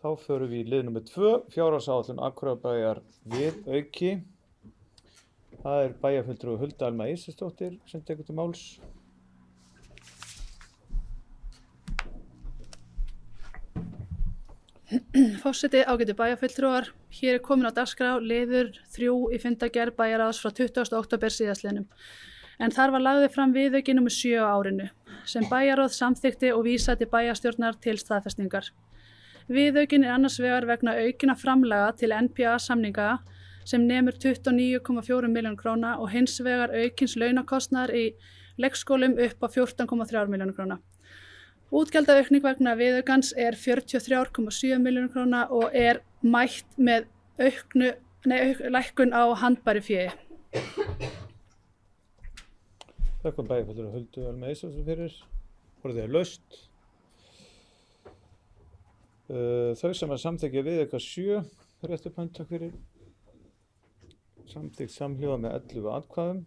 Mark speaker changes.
Speaker 1: Þá förum við í lið nummer 2, fjárhagsáætlun Akureyrarbæjar viðauki. Það bæjarfulltrúi Hulda Alma Ísarsdóttir sem tekur til máls.
Speaker 2: Forseti, ágætu bæjarfulltrúar, hér komin á dagskrá liður 3 í fundargerð bæjarráðs frá 20. október síðastliðnum. En þar var lagður fram viðauki nr. 7 á árinu, sem bæjarráð samþykkti og vísaði til bæjarstjórnar til staðfestingar. Viðaukinn annars vegar vegna aukinna framlaga til NPA-samninga sem nemur 29,4 milljónir króna og hins vegar aukins launakostnaðar í leikskólum upp á 14,3 milljónir króna. Útgjaldaaukning vegna viðaukans 43,7 milljónir króna og mætt með lækkun á handbæru féi.
Speaker 1: Þakka bæjarfulltrúi Huldu Alma Ísarsdóttir fyrir. Voru þeir laust. Þau sem að samþykkja viðauka 7, rétt upp hönd, takk fyrir. Samþykkt samhljóða með 11 atkvæðum.